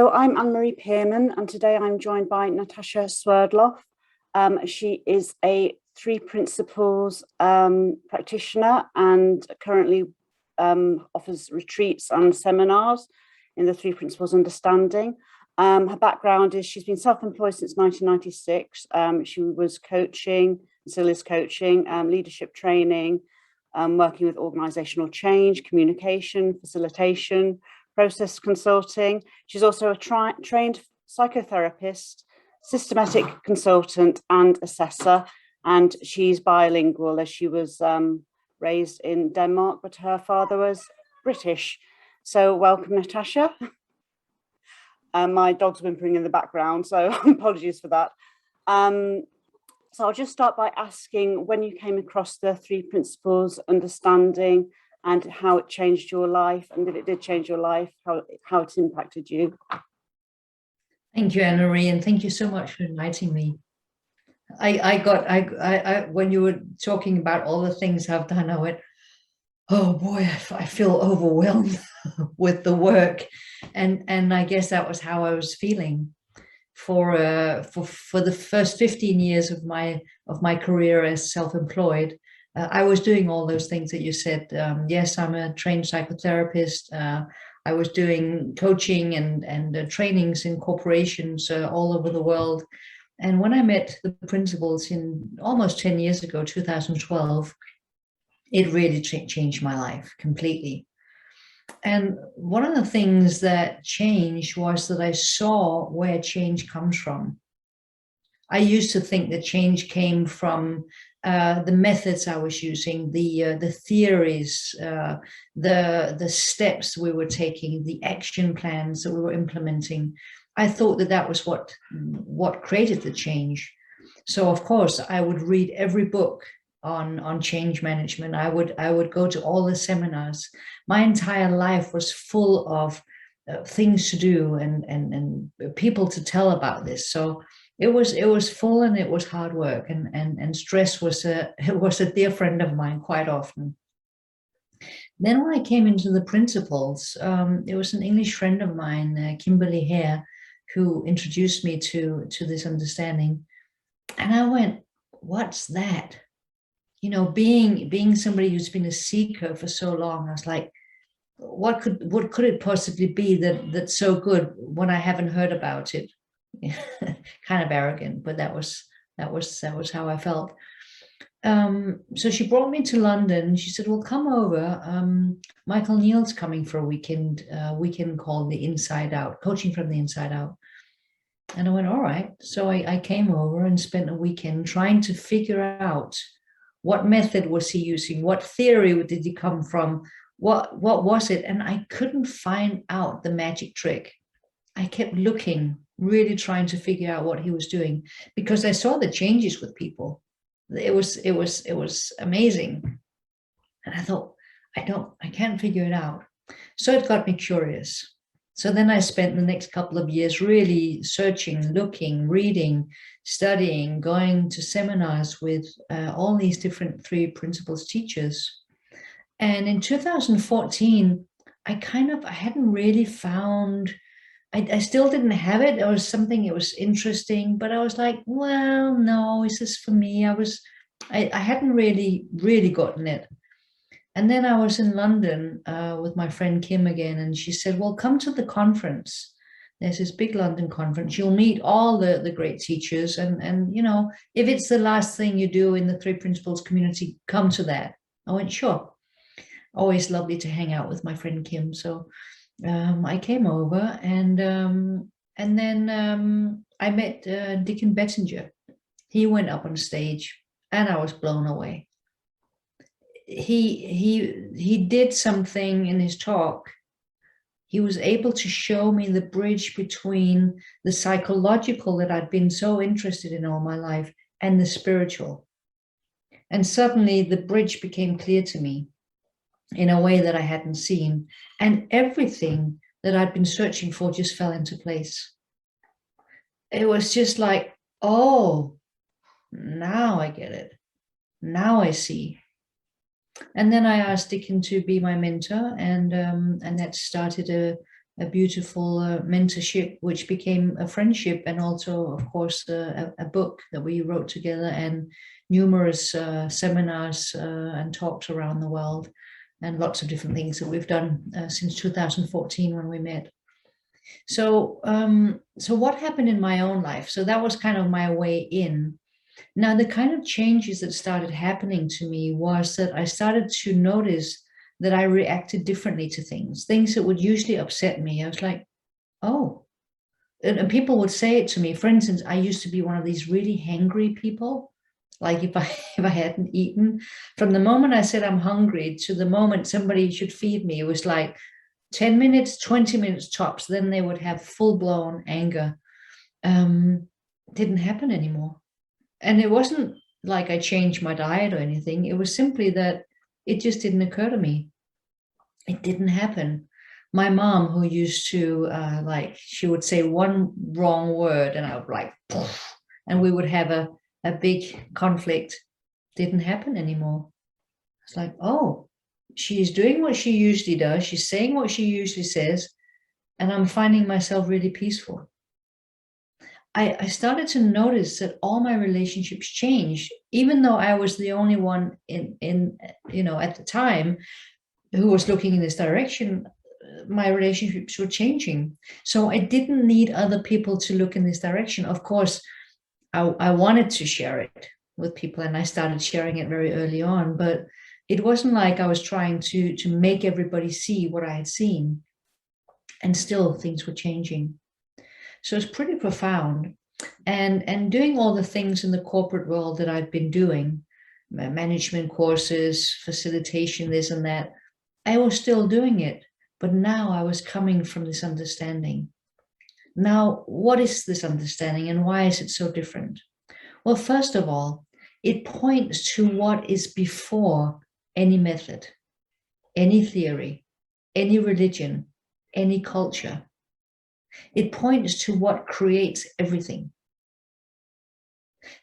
So I'm Anne-Marie Pearman, and today I'm joined by Natasha Swerdloff. She is a three principles practitioner and currently offers retreats and seminars in the three principles understanding. Her background is she's been self-employed since 1996. She was coaching, still is coaching, leadership training, working with organizational change, communication, facilitation, process consulting. She's also a trained psychotherapist, systematic consultant and assessor, and she's bilingual as she was raised in Denmark, but her father was British. So welcome, Natasha. My dog's whimpering in the background, so apologies for that. So I'll just start by asking when you came across the three principles understanding and how it changed your life, and if it did change your life, how it impacted you. Thank you, Anne-Marie, and thank you so much for inviting me. I when you were talking about all the things I've done, I went, oh boy, I feel overwhelmed with the work, and I guess that was how I was feeling for the first 15 years of my career as self-employed. I was doing all those things that you said. Yes, I'm a trained psychotherapist. I was doing coaching and trainings in corporations all over the world. And when I met the principles in almost 10 years ago, 2012, it really changed my life completely. And one of the things that changed was that I saw where change comes from. I used to think that change came from the methods I was using, the theories, the steps we were taking, the action plans that we were implementing. I thought that that was what created the change. So of course I would read every book on change management. I would go to all the seminars. My entire life was full of things to do and people to tell about this. So it was full, and it was hard work, and stress was a dear friend of mine quite often. Then when I came into the principles, it was an English friend of mine, Kimberly Hare, who introduced me to this understanding, and I went, what's that? You know, being somebody who's been a seeker for so long, I was like, what could it possibly be that's so good when I haven't heard about it? Kind of arrogant, but that was how I felt. So she brought me to London. She said, well, come over. Michael Neal's coming for a weekend called The Inside Out, coaching from the inside out. And I went, all right. So I came over and spent a weekend trying to figure out what method was he using, what theory did he come from, what was it? And I couldn't find out the magic trick. I kept looking, really trying to figure out what he was doing, because I saw the changes with people. It was amazing. And I thought, I can't figure it out. So it got me curious. So then I spent the next couple of years really searching, looking, reading, studying, going to seminars with all these different three principles teachers. And in 2014, I hadn't really found, I still didn't have it. It was something, it was interesting, but I was like, well, no, is this for me? I hadn't really gotten it. And then I was in London with my friend Kim again, and she said, well, come to the conference. There's this big London conference. You'll meet all the great teachers. And you know, if it's the last thing you do in the Three Principles community, come to that. I went, sure. Always lovely to hang out with my friend Kim. So I came over, and then I met Dickon Bettinger. He went up on stage, and I was blown away. He did something in his talk. He was able to show me the bridge between the psychological that I'd been so interested in all my life and the spiritual. And suddenly the bridge became clear to me in a way that I hadn't seen. And everything that I'd been searching for just fell into place. It was just like, oh, now I get it. Now I see. And then I asked Dickon to be my mentor, and that started a beautiful mentorship, which became a friendship, and also, of course, a book that we wrote together, and numerous seminars and talks around the world, and lots of different things that we've done since 2014 when we met. So, so what happened in my own life? So that was kind of my way in. Now, the kind of changes that started happening to me was that I started to notice that I reacted differently to things that would usually upset me. I was like, oh, and people would say it to me. For instance, I used to be one of these really hangry people. Like if I if I hadn't eaten, from the moment I said I'm hungry to the moment somebody should feed me, it was like 10 minutes, 20 minutes tops. Then they would have full-blown anger. Didn't happen anymore. And it wasn't like I changed my diet or anything. It was simply that it just didn't occur to me. It didn't happen. My mom, who used to like, she would say one wrong word and I would like, poof, and we would have a big conflict. Didn't happen anymore. It's like, oh, she's doing what she usually does. She's saying what she usually says. And I'm finding myself really peaceful. I started to notice that all my relationships changed, even though I was the only one in at the time who was looking in this direction. My relationships were changing. So I didn't need other people to look in this direction. Of course, I wanted to share it with people, and I started sharing it very early on, but it wasn't like I was trying to make everybody see what I had seen. And still things were changing. So it's pretty profound. And doing all the things in the corporate world that I've been doing, management courses, facilitation, this and that, I was still doing it. But now I was coming from this understanding. Now, what is this understanding and why is it so different? Well, first of all, it points to what is before any method, any theory, any religion, any culture. It points to what creates everything.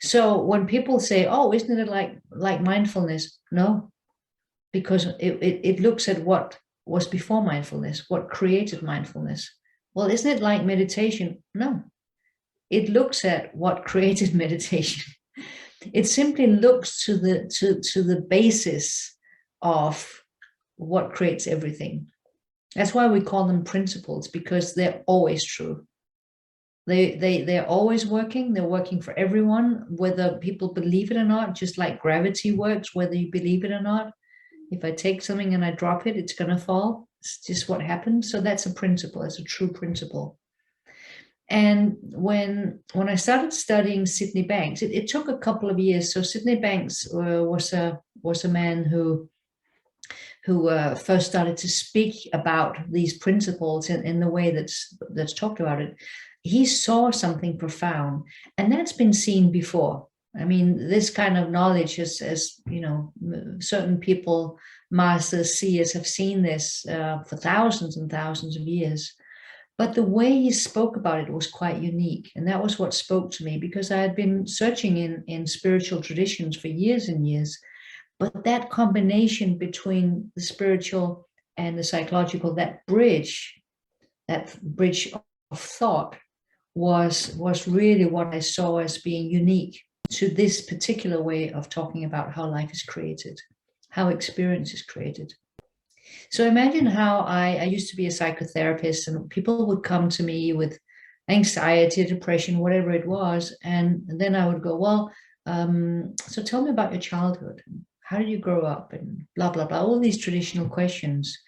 So when people say, oh, isn't it like mindfulness? No, because it looks at what was before mindfulness, what created mindfulness. Well, isn't it like meditation? No, it looks at what created meditation. It simply looks to the basis of what creates everything. That's why we call them principles, because they're always true. They're always working. They're working for everyone, whether people believe it or not, just like gravity works, whether you believe it or not. If I take something and I drop it, it's going to fall. It's just what happens. So that's a principle. It's a true principle. And when I started studying Sydney Banks, it took a couple of years. So Sydney Banks was a man who first started to speak about these principles in the way that's talked about it. He saw something profound, and that's been seen before. I mean, this kind of knowledge as certain people, masters, seers, have seen this for thousands and thousands of years. But the way he spoke about it was quite unique. And that was what spoke to me, because I had been searching in spiritual traditions for years and years. But that combination between the spiritual and the psychological, that bridge of thought was really what I saw as being unique to this particular way of talking about how life is created, how experience is created. So imagine how I used to be a psychotherapist, and people would come to me with anxiety, depression, whatever it was. And then I would go, well, so tell me about your childhood. How did you grow up? And blah, blah, blah, all these traditional questions,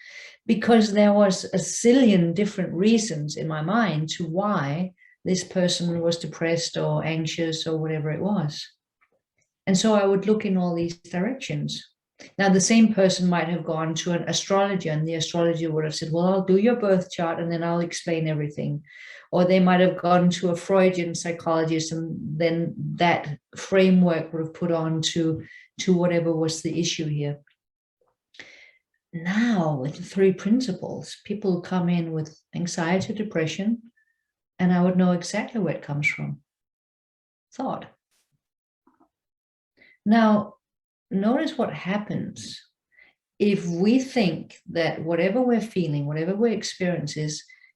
because there was a zillion different reasons in my mind to why this person was depressed or anxious or whatever it was. And so I would look in all these directions. Now, the same person might have gone to an astrologer, and the astrologer would have said, well, I'll do your birth chart and then I'll explain everything. Or they might have gone to a Freudian psychologist, and then that framework would have put on to whatever was the issue here. Now, with the three principles, people come in with anxiety, depression, and I would know exactly where it comes from. Thought. Now, notice what happens if we think that whatever we're feeling, whatever we're experiencing,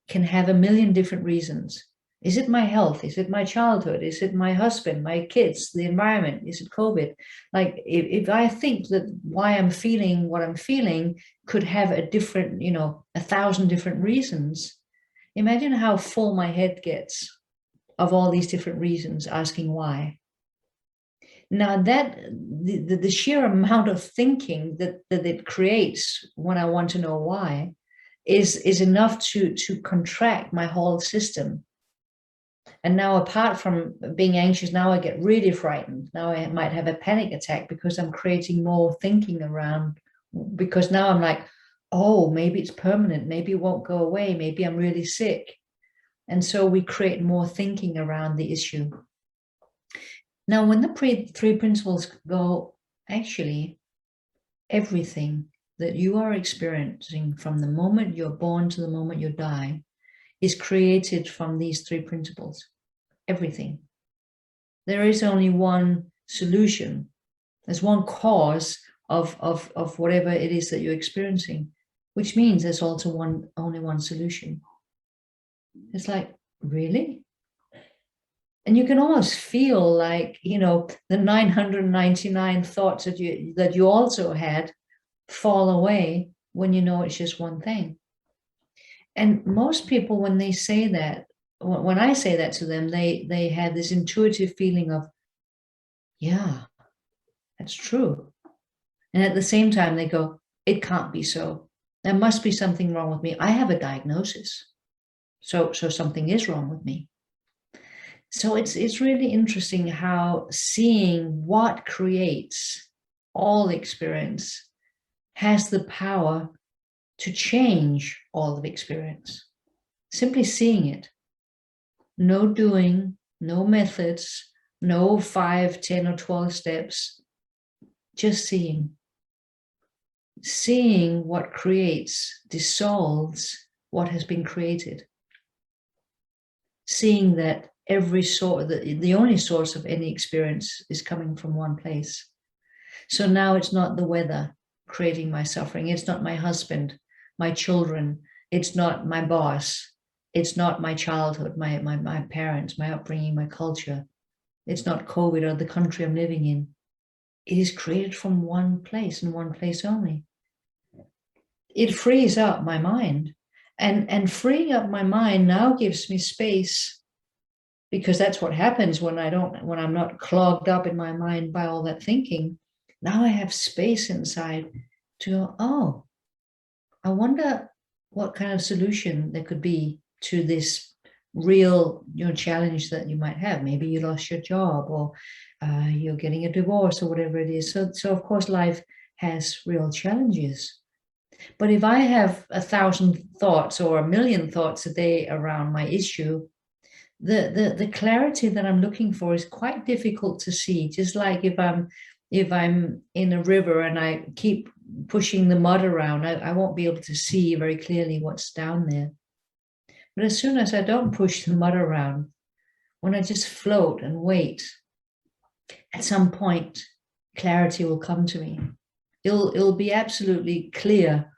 can have a million different reasons. Is it my health? Is it my childhood? Is it my husband, my kids, the environment? Is it COVID? Like if I think that why I'm feeling what I'm feeling could have a different, 1,000 different reasons, imagine how full my head gets of all these different reasons asking why. Now that the sheer amount of thinking that it creates when I want to know why is enough to contract my whole system. And now, apart from being anxious, now I get really frightened. Now I might have a panic attack because I'm creating more thinking around, because now I'm like, oh, maybe it's permanent. Maybe it won't go away. Maybe I'm really sick. And so we create more thinking around the issue. Now, when the three principles go, actually, everything that you are experiencing from the moment you're born to the moment you die is created from these three principles. Everything. There is only one solution. There's one cause of whatever it is that you're experiencing, which means there's also only one solution. It's like, really? And you can almost feel like, the 999 thoughts that you also had fall away when you know it's just one thing. And most people, when they say that, when I say that to them, they have this intuitive feeling of, yeah, that's true. And at the same time, they go, it can't be so. There must be something wrong with me. I have a diagnosis. So something is wrong with me. So it's really interesting how seeing what creates all experience has the power to change all of experience. Simply seeing it. No doing, no methods, no 5, 10, or 12 steps. Just seeing. Seeing what creates, dissolves what has been created. Seeing that every source, the only source of any experience is coming from one place. So now it's not the weather creating my suffering. It's not my husband, my children. It's not my boss. It's not my childhood, my parents, my upbringing, my culture. It's not COVID or the country I'm living in. It is created from one place and one place only. It frees up my mind. And freeing up my mind now gives me space, because that's what happens when I'm not clogged up in my mind by all that thinking. Now I have space inside to go, oh, I wonder what kind of solution there could be to this real challenge that you might have. Maybe you lost your job, or you're getting a divorce, or whatever it is. So of course life has real challenges. But if I have 1,000 thoughts or 1,000,000 thoughts a day around my issue, the clarity that I'm looking for is quite difficult to see. Just like if I'm in a river and I keep pushing the mud around, I won't be able to see very clearly what's down there. But as soon as I don't push the mud around, when I just float and wait, at some point, clarity will come to me. It'll be absolutely clear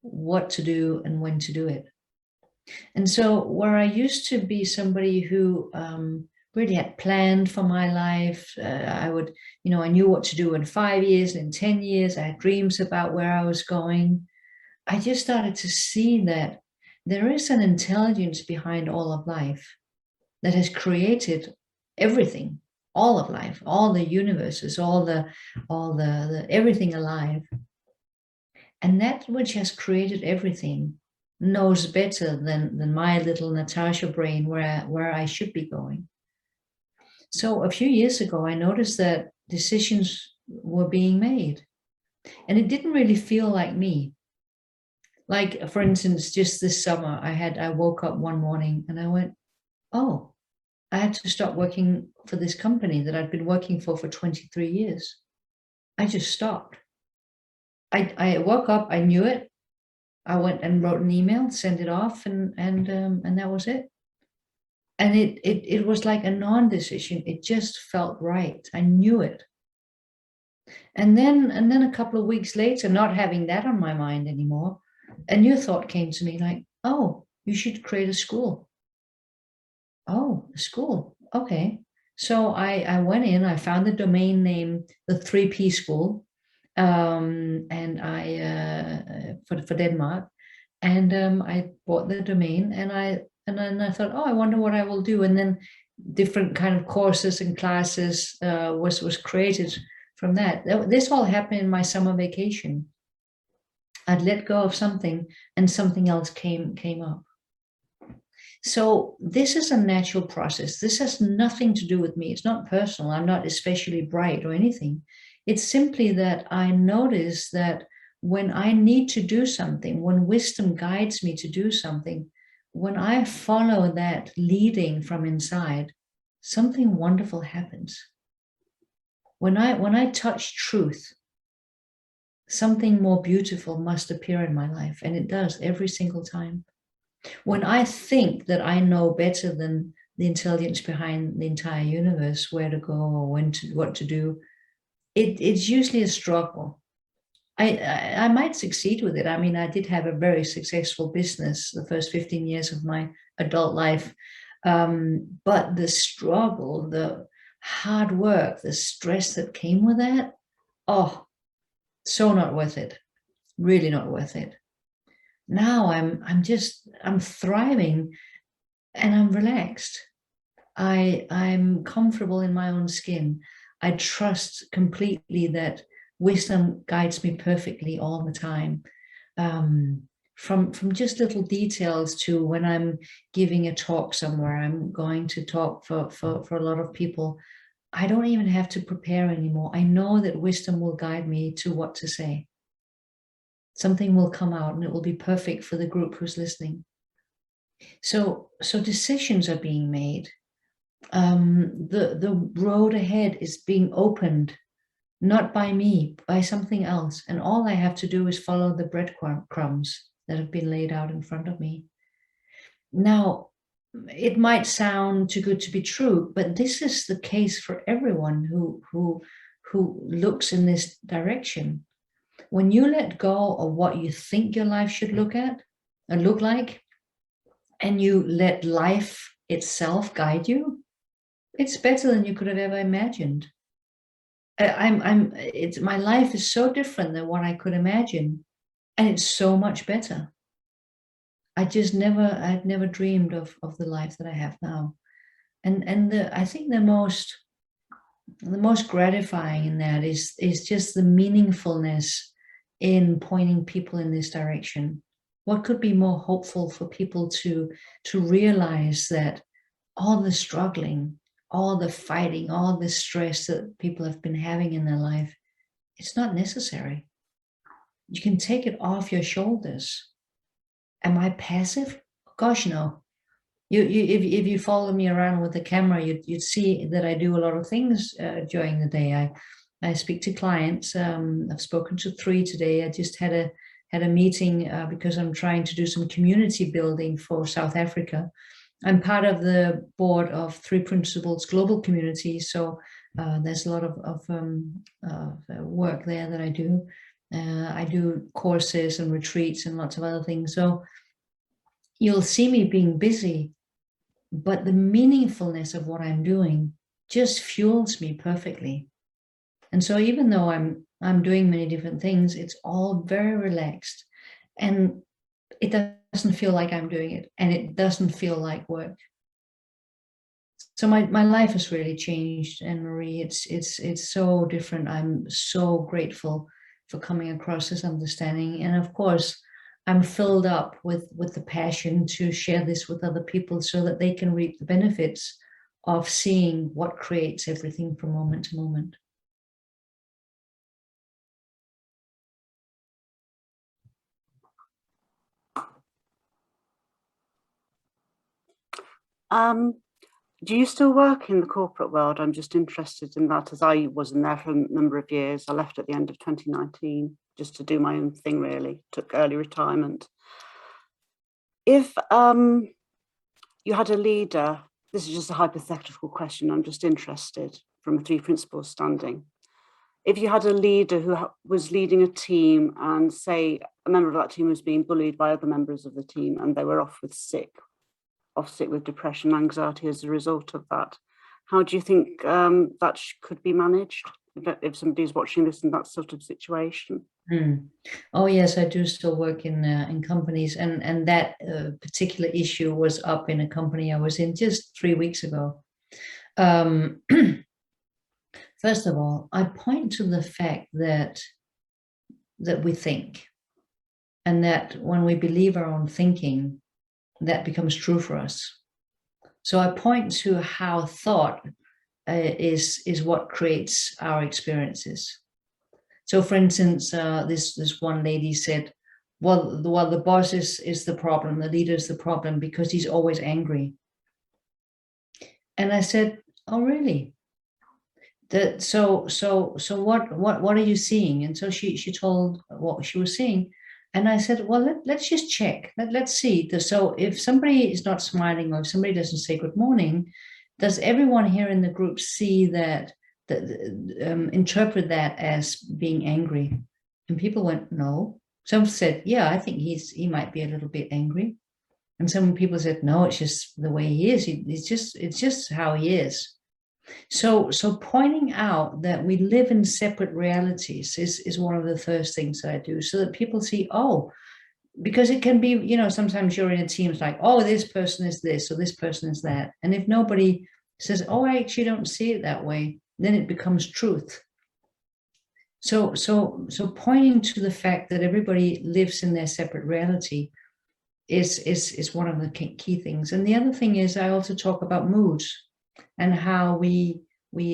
what to do and when to do it. And so where I used to be somebody who really had planned for my life, I knew what to do in 5 years, in 10 years, I had dreams about where I was going. I just started to see that there is an intelligence behind all of life that has created everything, all of life, all the universes, all the everything alive. And that which has created everything knows better than my little Natasha brain where I should be going. So a few years ago, I noticed that decisions were being made, and it didn't really feel like me. Like, for instance, just this summer, I woke up one morning and I went, oh, I had to stop working for this company that I'd been working for 23 years. I just stopped. I woke up, I knew it. I went and wrote an email, sent it off, and that was it. And it was like a non-decision. It just felt right. I knew it. And then a couple of weeks later, not having that on my mind anymore, a new thought came to me like, oh, you should create a school. Oh, a school. Okay. So I went in, I found the domain name, the 3P school, and I for Denmark, and I bought the domain, and then I thought, oh, I wonder what I will do, and then different kind of courses and classes was created from that. This all happened in my summer vacation. I'd let go of something, and something else came up. So this is a natural process. This has nothing to do with me. It's not personal. I'm not especially bright or anything. It's simply that I notice that when I need to do something, when wisdom guides me to do something, when I follow that leading from inside, something wonderful happens. When I touch truth, something more beautiful must appear in my life, and it does every single time. When I think that I know better than the intelligence behind the entire universe, where to go or what to do, it's usually a struggle. I might succeed with it. I mean, I did have a very successful business the first 15 years of my adult life. But the struggle, the hard work, the stress that came with that, oh, so not worth it. Really not worth it. Now I'm thriving and I'm relaxed. I'm comfortable in my own skin. I trust completely that wisdom guides me perfectly all the time. From just little details to when I'm giving a talk somewhere, I'm going to talk for a lot of people. I don't even have to prepare anymore. I know that wisdom will guide me to what to say. Something will come out and it will be perfect for the group who's listening. So decisions are being made. The road ahead is being opened, not by me, by something else. And all I have to do is follow the breadcrumbs that have been laid out in front of me. Now, it might sound too good to be true, but this is the case for everyone who looks in this direction. When you let go of what you think your life should look like, and you let life itself guide you, it's better than you could have ever imagined. My life is so different than what I could imagine, and it's so much better. I'd never dreamed of the life that I have now. And I think the most gratifying in that is just the meaningfulness in pointing people in this direction. What could be more hopeful for people to realize that all the struggling, all the fighting, all the stress that people have been having in their life, it's not necessary. You can take it off your shoulders. Am I passive? Gosh, no. If you follow me around with the camera, you'd see that I do a lot of things during the day. I speak to clients. I've spoken to 3 today. I just had a meeting because I'm trying to do some community building for South Africa. I'm part of the board of 3 Principles Global Community, so there's a lot of work there that I do. I do courses and retreats and lots of other things. So you'll see me being busy, but the meaningfulness of what I'm doing just fuels me perfectly. And so even though I'm doing many different things, it's all very relaxed, and it doesn't feel like I'm doing it, and it doesn't feel like work. So my life has really changed, Anne-Marie. It's so different. I'm so grateful for coming across this understanding. And of course, I'm filled up with the passion to share this with other people so that they can reap the benefits of seeing what creates everything from moment to moment. Do you still work in the corporate world? I'm just interested in that, as I wasn't there for a number of years. I left at the end of 2019 just to do my own thing, really. Took early retirement. If you had a leader, this is just a hypothetical question, I'm just interested from a 3 principles standing. if you had a leader who was leading a team and say a member of that team was being bullied by other members of the team and they were off sick with depression, anxiety as a result of that, how do you think that could be managed if somebody's watching this in that sort of situation? Oh yes, I do still work in companies, and that particular issue was up in a company I was in just 3 weeks ago. First of all, I point to the fact that we think, and that when we believe our own thinking, that becomes true for us. So I point to how thought is what creates our experiences. So, for instance, this one lady said, "Well, the boss is the problem. The leader is the problem because he's always angry." And I said, "Oh, really? So what are you seeing?" And so she told what she was seeing, and I said, "Well, let's just check. Let's see. So if somebody is not smiling, or if somebody doesn't say good morning, does everyone here in the group see that?" Interpret that as being angry? And people went, "No." Some said, "Yeah, I think he might be a little bit angry." And some people said, "No, it's just the way he is. It's just how he is." So pointing out that we live in separate realities is one of the first things that I do, so that people see, oh, because it can be, sometimes you're in a team, it's like, oh, this person is this, or this person is that. And if nobody says, oh, I actually don't see it that way, then it becomes truth. So pointing to the fact that everybody lives in their separate reality is one of the key things. And the other thing is, I also talk about moods and how we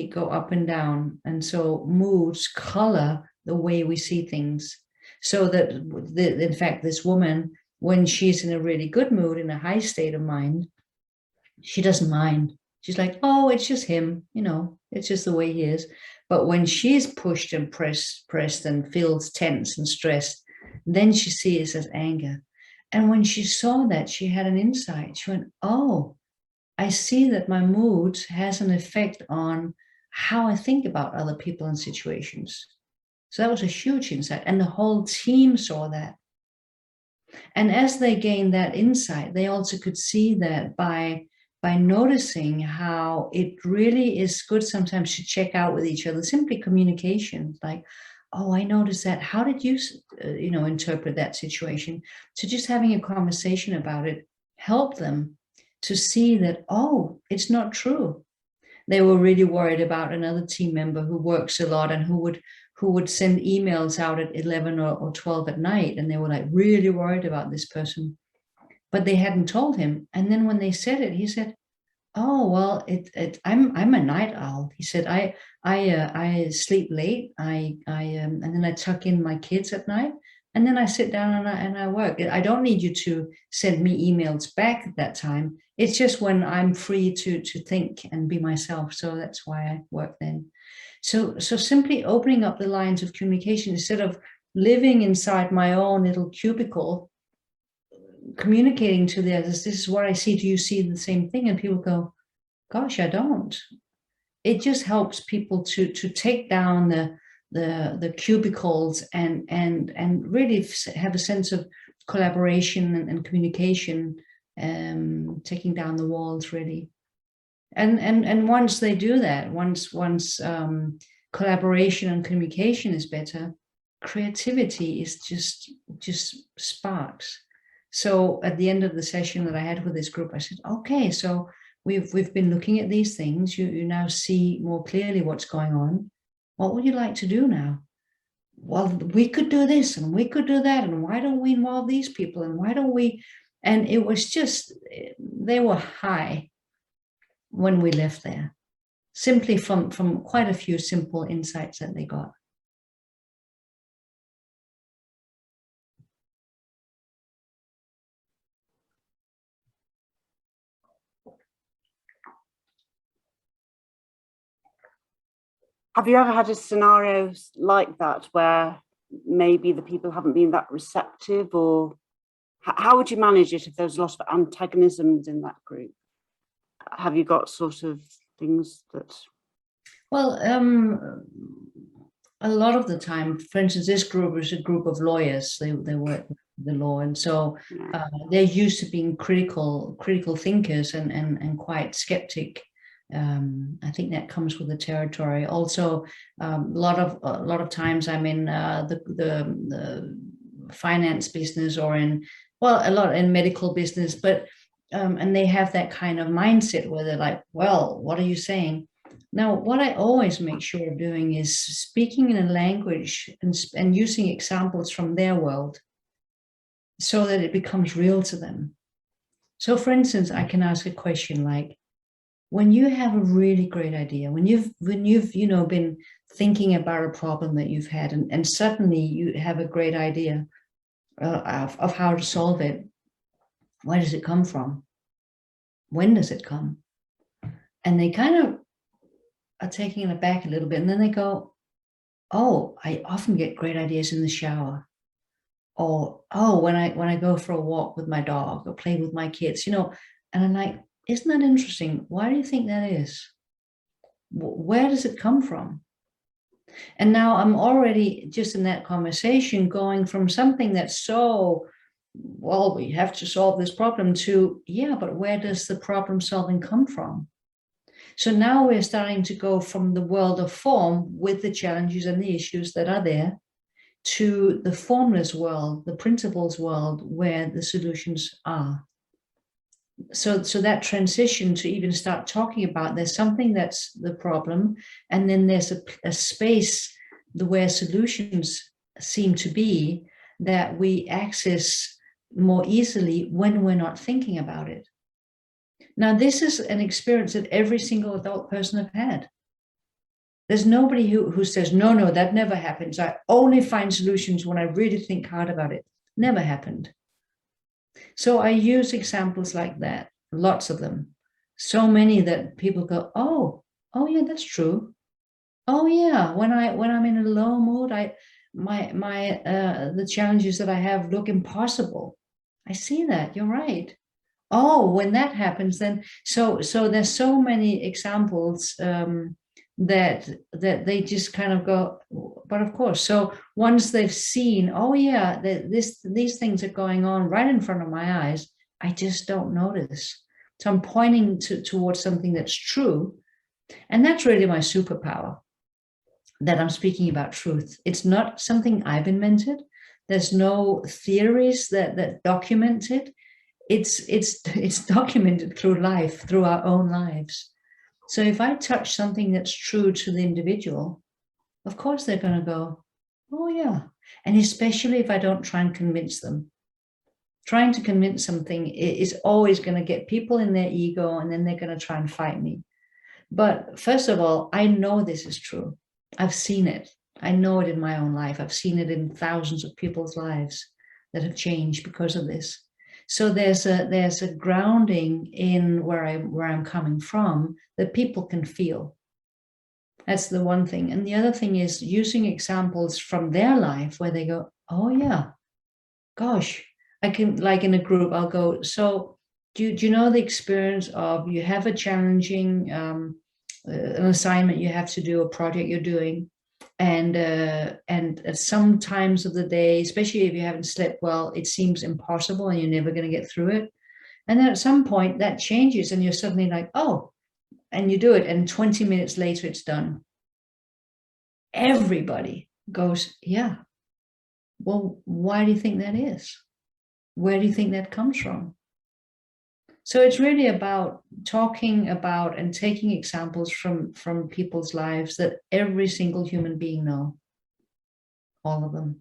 go up and down. And so moods color the way we see things. So that in fact, this woman, when she's in a really good mood, in a high state of mind, she doesn't mind. She's like, oh, it's just him, it's just the way he is. But when she's pushed and pressed and feels tense and stressed, then she sees it as anger. And when she saw that, she had an insight. She went, oh, I see that my mood has an effect on how I think about other people and situations. So that was a huge insight. And the whole team saw that. And as they gained that insight, they also could see that by noticing how it really is good sometimes to check out with each other, simply communication, like, oh, I noticed that. How did you, interpret that situation? So just having a conversation about it helped them to see that, oh, it's not true. They were really worried about another team member who works a lot and who would send emails out at 11 or 12 at night. And they were like really worried about this person, but they hadn't told him. And then when they said it, he said, oh, well, I'm a night owl. He said, I sleep late. And then I tuck in my kids at night, and then I sit down and I work. I don't need you to send me emails back at that time. It's just when I'm free to think and be myself. So that's why I work then. So simply opening up the lines of communication instead of living inside my own little cubicle, communicating to the others, this is what I see. Do you see the same thing? And people go, gosh, I don't. It just helps people to take down the cubicles and really have a sense of collaboration and communication, taking down the walls really. And once they do that, once collaboration and communication is better, creativity is just sparks. So at the end of the session that I had with this group, I said, okay, so we've been looking at these things. You now see more clearly what's going on. What would you like to do now? Well, we could do this and we could do that. And why don't we involve these people? And why don't we? And it was just, they were high when we left there, simply from quite a few simple insights that they got. Have you ever had a scenario like that where maybe the people haven't been that receptive, or how would you manage it if there was a lot of antagonism in that group? Have you got sort of things that? Well, a lot of the time, for instance, this group is a group of lawyers. They work with the law, and so they're used to being critical thinkers and quite skeptic. I think that comes with the territory. Also, a lot of times I'm in the finance business, or in, well, a lot in medical business, but and they have that kind of mindset where they're like, well, what are you saying? Now, what I always make sure of doing is speaking in a language and using examples from their world so that it becomes real to them. So, for instance, I can ask a question like, when you have a really great idea, when you've been thinking about a problem that you've had, and suddenly you have a great idea of how to solve it, where does it come from? When does it come? And they kind of are taking it back a little bit, and then they go, oh, I often get great ideas in the shower, or oh, when I go for a walk with my dog or play with my kids, and I'm like, isn't that interesting? Why do you think that is? Where does it come from? And now I'm already just in that conversation going from something that's so, well, we have to solve this problem, to, yeah, but where does the problem solving come from? So now we're starting to go from the world of form with the challenges and the issues that are there, to the formless world, the principles world, where the solutions are. So that transition to even start talking about, there's something that's the problem, and then there's a space where solutions seem to be, that we access more easily when we're not thinking about it. Now, this is an experience that every single adult person have had. There's nobody who says, no, that never happens. I only find solutions when I really think hard about it. Never happened. So I use examples like that, lots of them. So many that people go, oh yeah, that's true. Oh yeah, when I'm in a low mood, the challenges that I have look impossible. I see that, you're right. Oh, when that happens, then so there's so many examples that they just kind of go, but of course. So once they've seen, oh yeah, these things are going on right in front of my eyes, I just don't notice. So I'm pointing towards something that's true, and that's really my superpower, that I'm speaking about truth. It's not something I've invented. There's no theories that document it. It's documented through life, through our own lives. So if I touch something that's true to the individual, of course they're going to go, oh yeah. And especially if I don't try and convince them. Trying to convince something is always going to get people in their ego, and then they're going to try and fight me. But first of all, I know this is true. I've seen it. I know it in my own life. I've seen it in thousands of people's lives that have changed because of this. So there's a grounding in where I'm coming from that people can feel. That's the one thing. And the other thing is using examples from their life where they go, oh yeah, gosh, I can, like in a group, I'll go, so do you know the experience of, you have a challenging an assignment you have to do, a project you're doing, and at some times of the day, especially if you haven't slept well, it seems impossible and you're never going to get through it. And then at some point that changes, and you're suddenly like, oh, and you do it, and 20 minutes later it's done. Everybody goes, yeah, well, why do you think that is? Where do you think that comes from? So it's really about talking about and taking examples from people's lives that every single human being know, all of them.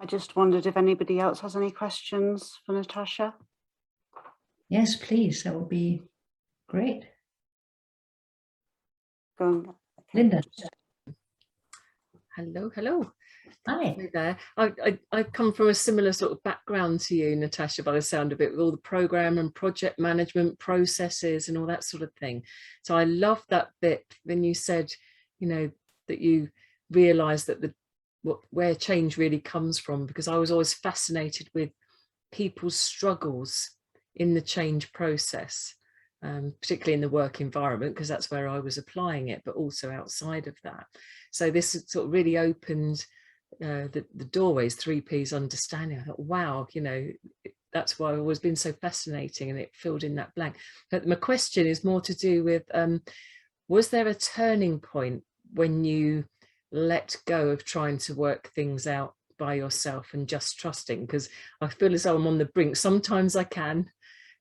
I just wondered if anybody else has any questions for Natasha. Yes, please, that would be great. Go on. Okay. Linda. Hello. Hi. There. I come from a similar sort of background to you, Natasha, by the sound of it, with all the program and project management processes and all that sort of thing. So I love that bit when you said, that you realize that where change really comes from, because I was always fascinated with people's struggles in the change process. particularly in the work environment, because that's where I was applying it, but also outside of that. So this sort of really opened the doorways, 3Ps understanding. I thought, wow, you know, that's why I've always been so fascinating, and it filled in that blank. But my question is more to do with, was there a turning point when you let go of trying to work things out by yourself and just trusting? Because I feel as though I'm on the brink. Sometimes I can,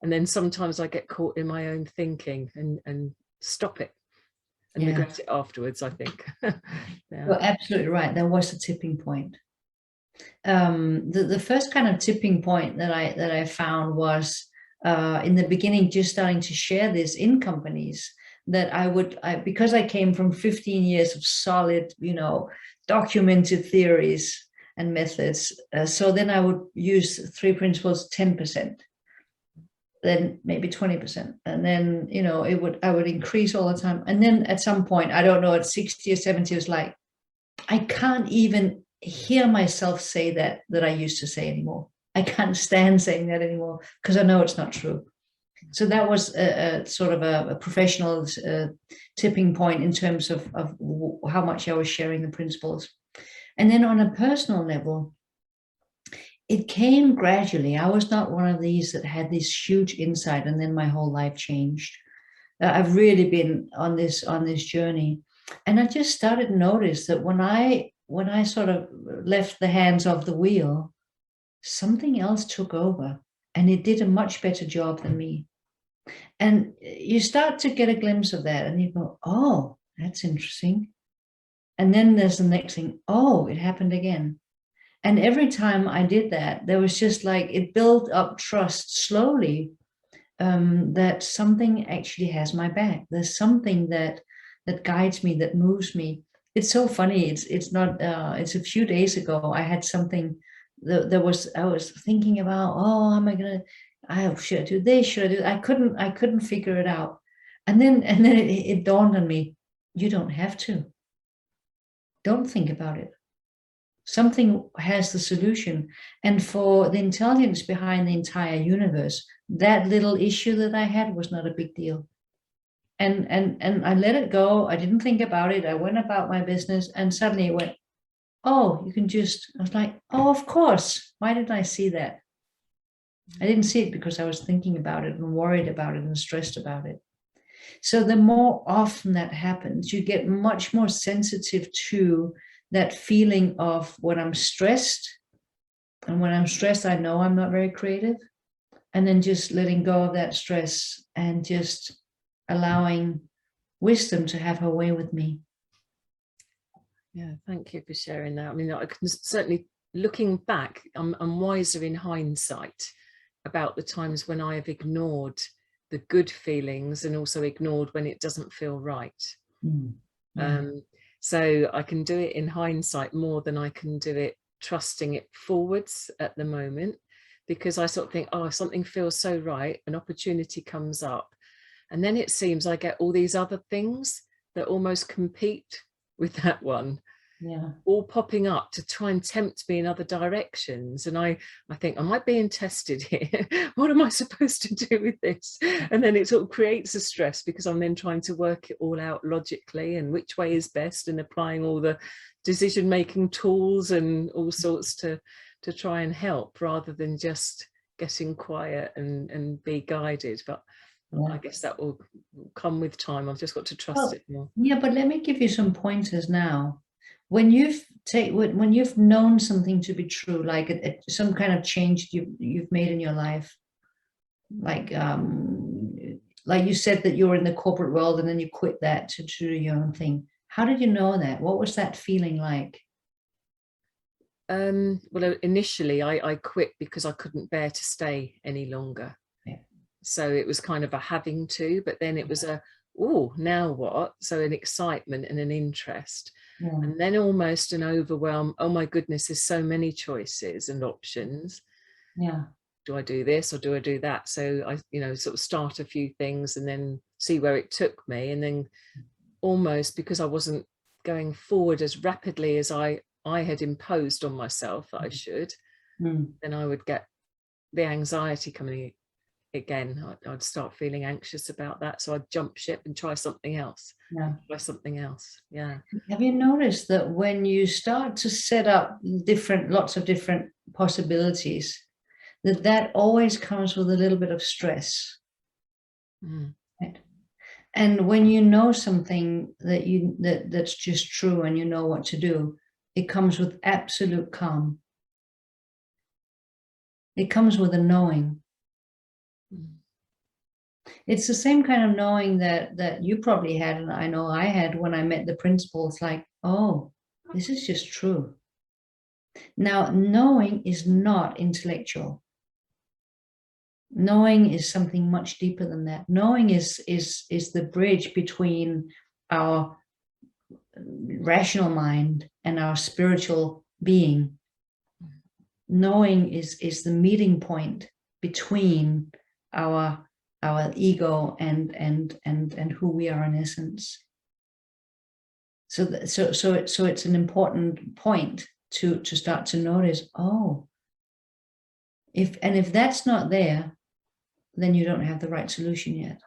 and then sometimes I get caught in my own thinking and stop it and regret it afterwards, I think. Yeah. You're absolutely right. There was a tipping point. The first kind of tipping point that I found was in the beginning, just starting to share this in companies, that because I came from 15 years of solid, you know, documented theories and methods. So then I would use 3 principles, 10%, then maybe 20%. And then, you know, I would increase all the time. And then at some point, I don't know, at 60 or 70, it was like, I can't even hear myself say that I used to say anymore. I can't stand saying that anymore because I know it's not true. So that was a sort of a professional tipping point in terms of how much I was sharing the principles. And then on a personal level, it came gradually. I was not one of these that had this huge insight and then my whole life changed. I've really been on this journey. And I just started to notice that when I sort of left the hands of the wheel, something else took over, and it did a much better job than me. And you start to get a glimpse of that, and you go, oh, that's interesting. And then there's the next thing, oh, it happened again. And every time I did that, there was just like, it built up trust slowly, that something actually has my back. There's something that guides me, that moves me. It's so funny. It's not. It's a few days ago. I had something. I was thinking about. Oh, am I gonna? Should I do this? Should I do? I couldn't figure it out. And then it dawned on me. You don't have to. Don't think about it. Something has the solution. And for the intelligence behind the entire universe, that little issue that I had was not a big deal. And I let it go. I didn't think about it. I went about my business, and suddenly it went, oh, you can just, I was like, oh, of course. Why didn't I see that? I didn't see it because I was thinking about it and worried about it and stressed about it. So the more often that happens, you get much more sensitive to that feeling of when I'm stressed. And when I'm stressed, I know I'm not very creative. And then just letting go of that stress and just allowing wisdom to have her way with me. Yeah, thank you for sharing that. I mean, I can certainly, looking back, I'm wiser in hindsight about the times when I have ignored the good feelings and also ignored when it doesn't feel right. So I can do it in hindsight more than I can do it trusting it forwards at the moment, because I sort of think, oh, something feels so right, an opportunity comes up, and then it seems I get all these other things that almost compete with that one, all popping up to try and tempt me in other directions. And I think, am I being tested here? What am I supposed to do with this? And then it sort of creates a stress, because I'm then trying to work it all out logically and which way is best, and applying all the decision-making tools and all sorts to try and help, rather than just getting quiet and be guided. But I guess that will come with time. I've just got to trust it more. Yeah, but let me give you some pointers now. When you've known something to be true, like some kind of change you've made in your life, like you said that you were in the corporate world and then you quit that to do your own thing. How did you know that? What was that feeling like? Well, initially I quit because I couldn't bear to stay any longer. So it was kind of a having to, but then it was oh, now what? So an excitement and an interest. And then almost an overwhelm. Oh my goodness, there's so many choices and options. Do I do this or do I do that? So I, sort of start a few things and then see where it took me. And then almost because I wasn't going forward as rapidly as I had imposed on myself that I should, then I would get the anxiety coming again, I'd start feeling anxious about that. So I'd jump ship and try something else. Yeah. Try something else. Yeah. Have you noticed that when you start to set up lots of different possibilities, that always comes with a little bit of stress? Right? And when you know something that's just true and you know what to do, it comes with absolute calm. It comes with a knowing. It's the same kind of knowing that you probably had, and I know I had when I met the principal. It's like, oh, this is just true. Now, knowing is not intellectual. Knowing is something much deeper than that. Knowing is the bridge between our rational mind and our spiritual being. Knowing is the meeting point between our ego and who we are in essence. So it's an important point to start to notice, oh, if that's not there, then you don't have the right solution yet.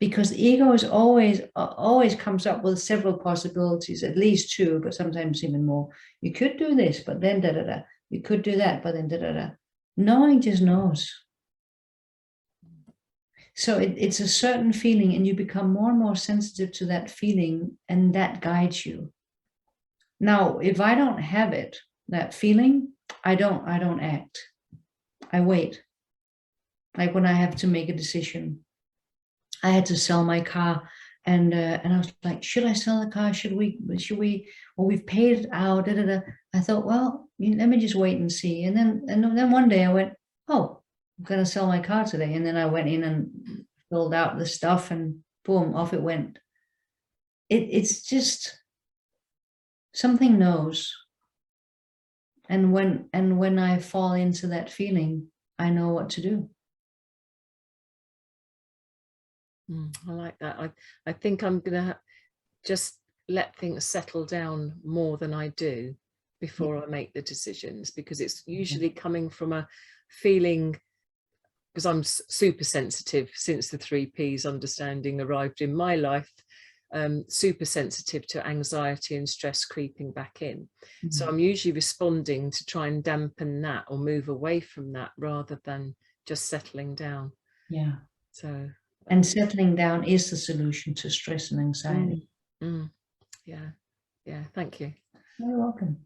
Because ego is always comes up with several possibilities, at least two, but sometimes even more. You could do this, but then da-da-da. You could do that, but then da-da-da. Knowing just knows. So it's a certain feeling, and you become more and more sensitive to that feeling, and that guides you. Now, if I don't have it, that feeling, I don't act. I wait. Like when I have to make a decision. I had to sell my car, and I was like, should I sell the car? Should we? Well, we've paid it out. Da, da, da. I thought, well, let me just wait and see. And then one day I went, oh, I'm gonna sell my car today. And then I went in and filled out the stuff, and boom, off it went. It's just something knows. And when I fall into that feeling, I know what to do. I like that. I think I'm gonna just let things settle down more than I do before I make the decisions, because it's usually coming from a feeling, because I'm super sensitive since the 3Ps understanding arrived in my life, super sensitive to anxiety and stress creeping back in. So I'm usually responding to try and dampen that or move away from that rather than just settling down. Yeah. So and settling down is the solution to stress and anxiety. Yeah, thank you. You're welcome.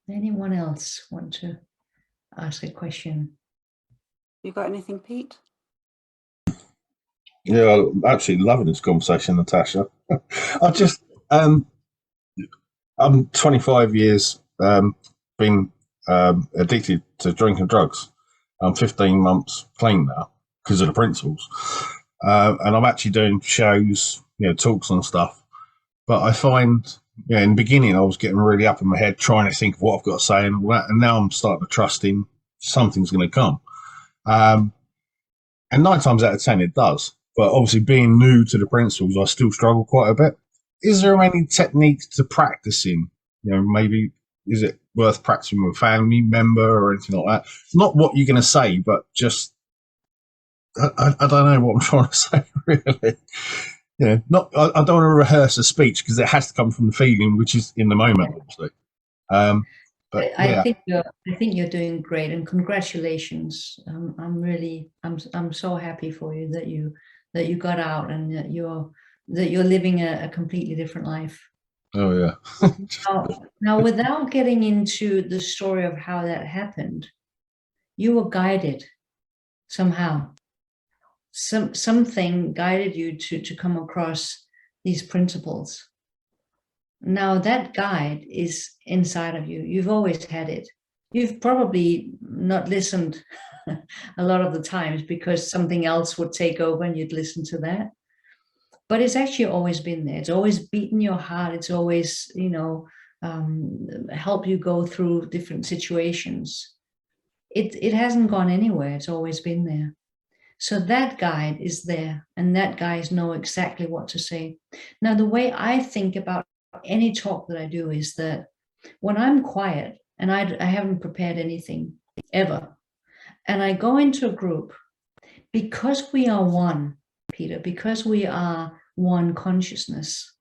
Anyone else want to ask a question? You got anything, Pete? Yeah, I'm absolutely loving this conversation, Natasha. I just, I'm 25 years been addicted to drinking drugs. I'm 15 months clean now because of the principles, and I'm actually doing shows, talks and stuff. But I find, in the beginning, I was getting really up in my head, trying to think of what I've got to say and all that, and now I'm starting to trust in something's going to come. And 9 times out of 10, it does. But obviously, being new to the principles, I still struggle quite a bit. Is there any techniques to practicing? Maybe is it worth practicing with a family member or anything like that? Not what you're going to say, but just I don't know what I'm trying to say, really. I don't want to rehearse a speech because it has to come from the feeling, which is in the moment, obviously. But I think you're doing great, and congratulations. I'm so happy for you that you got out and that you're living a completely different life. Oh yeah. now, without getting into the story of how that happened, you were guided somehow. Something guided you to come across these principles. Now that guide is inside of you. You've always had it. You've probably not listened a lot of the times because something else would take over and you'd listen to that. But it's actually always been there. It's always beaten your heart. It's always, help you go through different situations. It hasn't gone anywhere. It's always been there. So that guide is there, and that guys know exactly what to say. Now, the way I think about any talk that I do is that When I'm quiet and I haven't prepared anything ever, and I go into a group, because we are one, Peter, because we are one consciousness,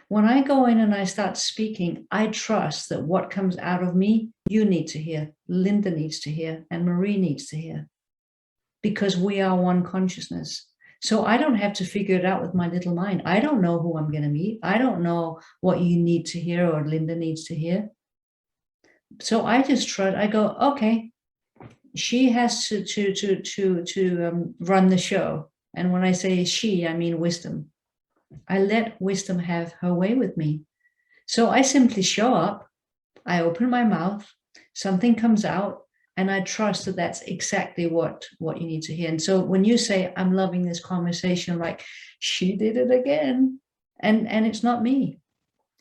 when I go in and I start speaking, I trust that what comes out of me, you need to hear, Linda needs to hear, and Marie needs to hear, because we are one consciousness. So I don't have to figure it out with my little mind. I don't know who I'm going to meet. I don't know what you need to hear or Linda needs to hear. So I just trust. I go, okay, she has to run the show. And when I say she, I mean wisdom. I let wisdom have her way with me. So I simply show up, I open my mouth, something comes out, and I trust that that's exactly what you need to hear. And so when you say, I'm loving this conversation, like, she did it again, and it's not me,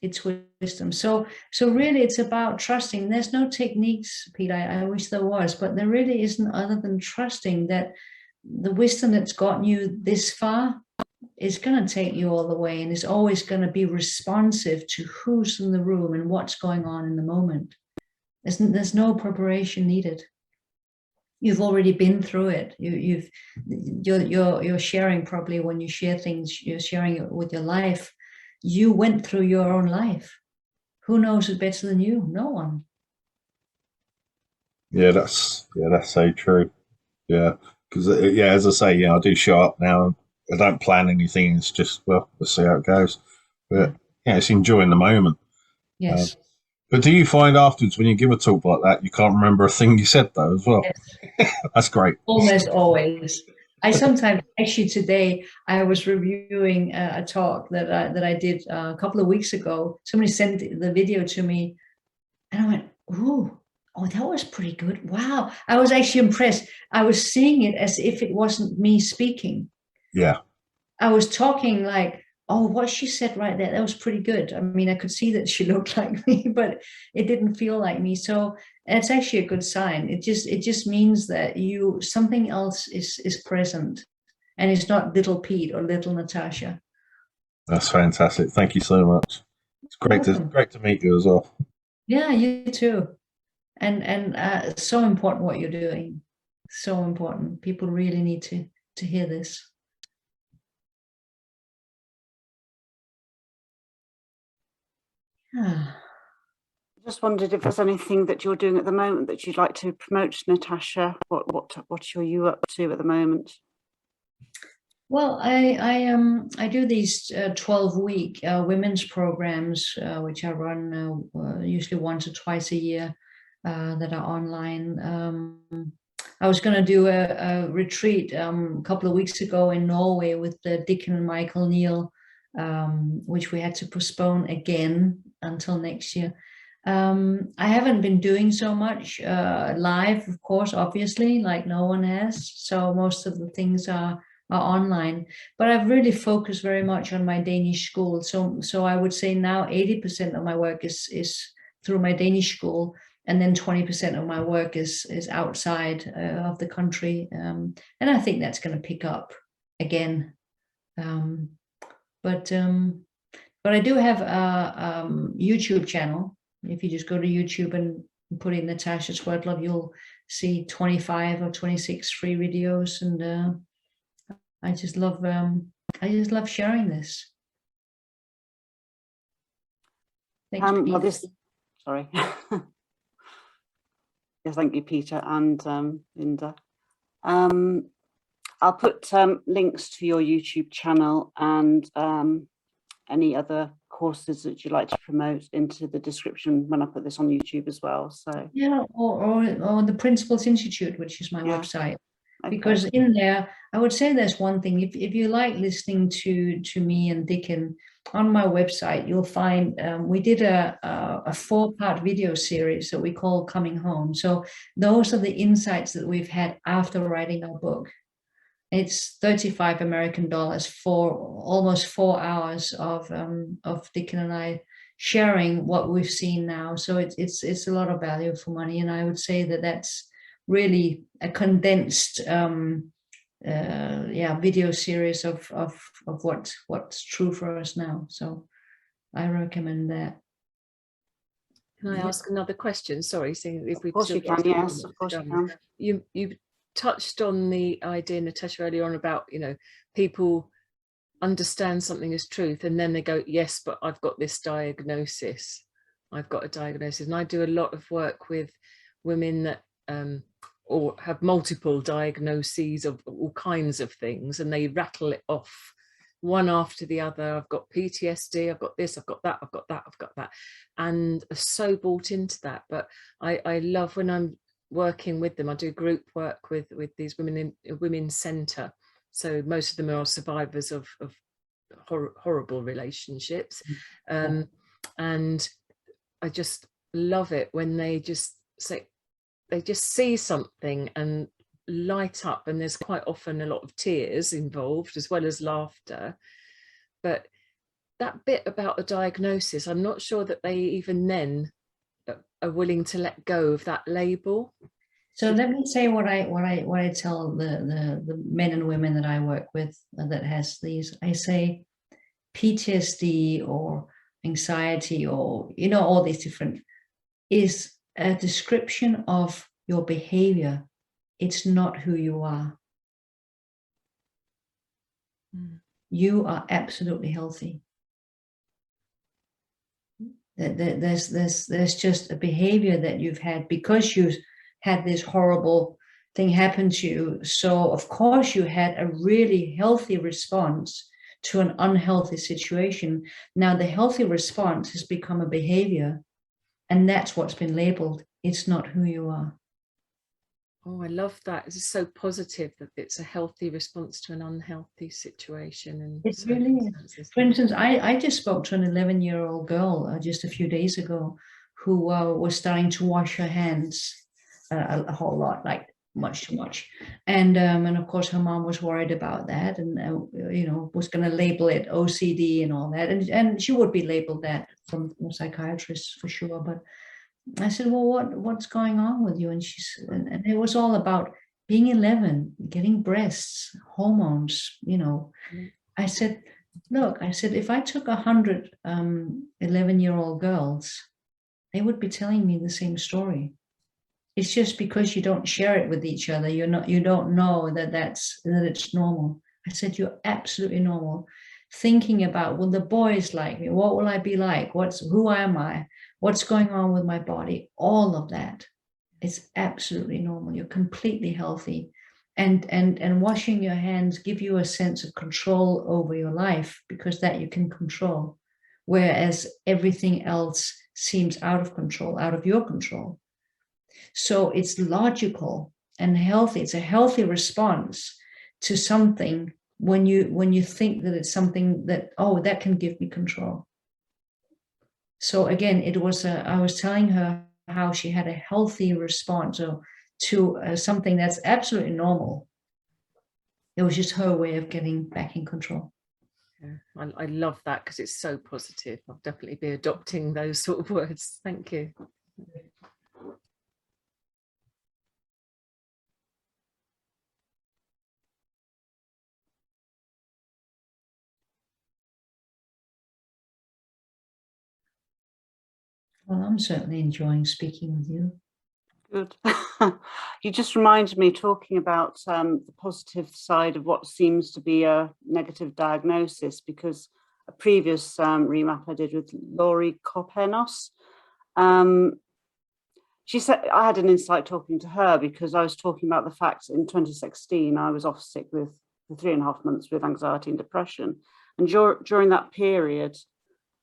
it's wisdom. So really it's about trusting. There's no techniques, Pete, I wish there was, but there really isn't, other than trusting that the wisdom that's gotten you this far is going to take you all the way, and is always going to be responsive to who's in the room and what's going on in the moment. There's no preparation needed. You've already been through it. You're sharing, probably when you share things, you're sharing it with your life. You went through your own life. Who knows it better than you? No one. Yeah, that's so true. Yeah, because as I say, I do show up now. I don't plan anything. It's just, well, let's see how it goes. But it's enjoying the moment. Yes. But do you find afterwards, when you give a talk like that, you can't remember a thing you said though as well? Yes. That's great. Almost always. I sometimes, actually today, I was reviewing a talk that I did a couple of weeks ago. Somebody sent the video to me, and I went, ooh, oh, that was pretty good. Wow. I was actually impressed. I was seeing it as if it wasn't me speaking. Yeah. I was talking like, oh, what she said right there, that was pretty good. I mean, I could see that she looked like me, but it didn't feel like me. So it's actually a good sign. It just means that something else is present, and it's not little Pete or little Natasha. That's fantastic. Thank you so much. It's great to meet you as well. Yeah, you too. And so important what you're doing. So important. People really need to hear this. I just wondered if there's anything that you're doing at the moment that you'd like to promote, Natasha. What are you up to at the moment? Well, I do these 12-week women's programs, which I run usually once or twice a year, that are online. I was going to do a retreat a couple of weeks ago in Norway with Dickon and Michael Neal, which we had to postpone again until next year. I haven't been doing so much live, of course, obviously, like no one has. So most of the things are online, but I've really focused very much on my Danish school. So I would say now 80% of my work is through my Danish school, and then 20% of my work is outside of the country. And I think that's going to pick up again. But I do have a YouTube channel. If you just go to YouTube and put in Natasha Swerdloff, you'll see 25 or 26 free videos, and I just love sharing this. Thanks, Peter. Sorry. Yes, thank you, Peter and Linda. I'll put links to your YouTube channel and any other courses that you'd like to promote into the description when I put this on YouTube as well. So yeah, or the Principles Institute, which is my website. Okay. Because in there, I would say there's one thing. If you like listening to me and Dickon, on my website, you'll find we did a 4-part video series that we call Coming Home. So those are the insights that we've had after writing our book. It's $35 American for almost 4 hours of Dickon and I sharing what we've seen now. So it's a lot of value for money, and I would say that that's really a condensed video series of what's true for us now. So I recommend that. Can I ask another question? Sorry, seeing if we've still got yes, of course you can. You touched on the idea, Natasha, earlier on about, you know, people understand something as truth and then they go, yes, but I've got this diagnosis. I've got a diagnosis. And I do a lot of work with women that or have multiple diagnoses of all kinds of things, and they rattle it off one after the other. I've got PTSD, I've got this, I've got that, I've got that, I've got that, and are so bought into that. But I love when I'm working with them. I do group work with these women in a women's centre. So most of them are survivors of horrible relationships. And I just love it when they just say, they just see something and light up, and there's quite often a lot of tears involved as well as laughter. But that bit about a diagnosis, I'm not sure that they even then are willing to let go of that label. So let me say what I tell the men and women that I work with that has these. I say PTSD or anxiety, or, you know, all these different, is a description of your behavior. It's not who you are. You are absolutely healthy. There's just a behavior that you've had because you had this horrible thing happen to you. So of course you had a really healthy response to an unhealthy situation. Now the healthy response has become a behavior, and that's what's been labeled. It's not who you are. Oh, I love that. It's so positive that it's a healthy response to an unhealthy situation. And it really is. For instance, I just spoke to an 11-year-old girl just a few days ago who was starting to wash her hands a whole lot, like much too much. And of course her mom was worried about that, and you know, was going to label it OCD and all that. And she would be labeled that from a psychiatrist for sure. But I said, well, what's going on with you? And and it was all about being 11, getting breasts, hormones, you know. I said, look, I said, if I took 100 11-year-old girls, they would be telling me the same story. It's just because you don't share it with each other, you don't know that it's normal. I said, you're absolutely normal. Thinking about, will the boys like me? What will I be like? Who am I? What's going on with my body? All of that. It's absolutely normal. You're completely healthy. And washing your hands give you a sense of control over your life, because that you can control. Whereas everything else seems out of control, out of your control. So it's logical and healthy. It's a healthy response to something when you think that it's something that, oh, that can give me control. So again, it was I was telling her how she had a healthy response to something that's absolutely normal. It was just her way of getting back in control. Yeah, I love that, because it's so positive. I'll definitely be adopting those sort of words. Thank you. Well, I'm certainly enjoying speaking with you. Good. You just reminded me, talking about the positive side of what seems to be a negative diagnosis, because a previous remap I did with Laurie Kopenos, she said, I had an insight talking to her, because I was talking about the fact in 2016 I was off sick for 3.5 months with anxiety and depression, and during that period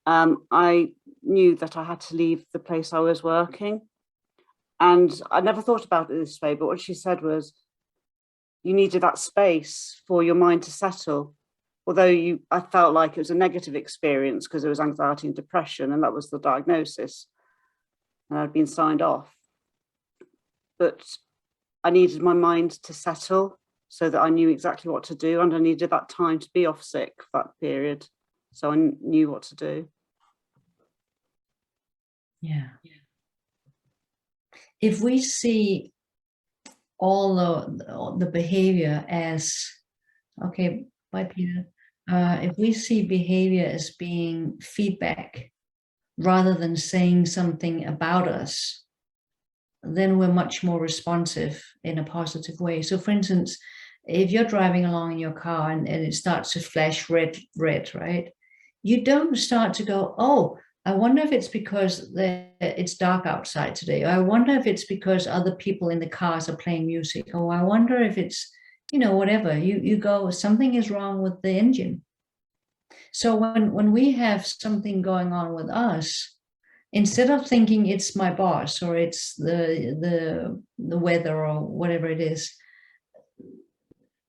I knew that I had to leave the place I was working. And I never thought about it this way, but what she said was, you needed that space for your mind to settle. Although I felt like it was a negative experience because it was anxiety and depression, and that was the diagnosis, and I'd been signed off. But I needed my mind to settle so that I knew exactly what to do, and I needed that time to be off sick for that period, so I knew what to do. Yeah. If we see all the behavior as, okay, bye Peter. If we see behavior as being feedback rather than saying something about us, then we're much more responsive in a positive way. So for instance, if you're driving along in your car and it starts to flash red, right? You don't start to go, oh, I wonder if it's because it's dark outside today. Or I wonder if it's because other people in the cars are playing music. Or I wonder if it's, you know, whatever. You go, something is wrong with the engine. So when we have something going on with us, instead of thinking it's my boss or it's the weather or whatever it is,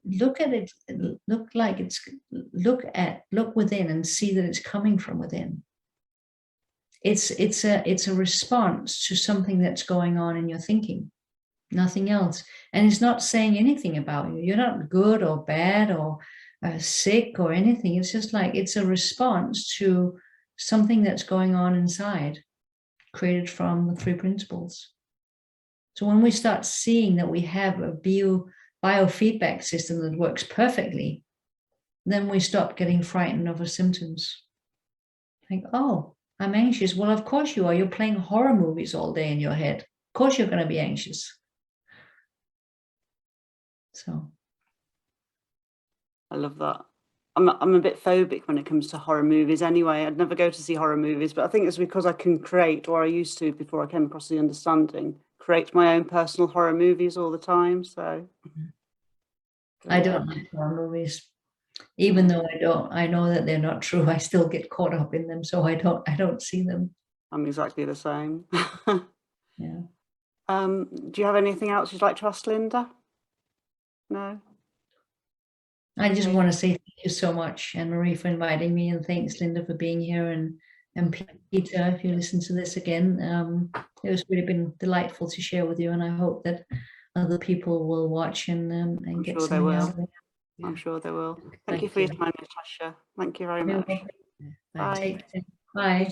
look at it, look within and see that it's coming from within. It's a response to something that's going on in your thinking, nothing else. And it's not saying anything about you. You're not good or bad or sick or anything. It's just like, it's a response to something that's going on inside, created from the three principles. So when we start seeing that we have a biofeedback system that works perfectly, then we stop getting frightened of our symptoms. Think, oh, I'm anxious. Well, of course you are. You're playing horror movies all day in your head. Of course you're going to be anxious. So. I love that. I'm a bit phobic when it comes to horror movies anyway. I'd never go to see horror movies, but I think it's because I can create, or I used to before I came across the understanding, create my own personal horror movies all the time. So I don't like horror movies. Even though I know that they're not true, I still get caught up in them. So I don't see them. I'm exactly the same. Yeah. Do you have anything else you'd like to ask Linda? No? I just want to say thank you so much, Anne-Marie, for inviting me, and thanks, Linda, for being here, and Peter, if you listen to this again. It was really been delightful to share with you, and I hope that other people will watch and get something out of it. I'm sure they will. Thank you for your time, Natasha. Thank you very much. Bye. Bye.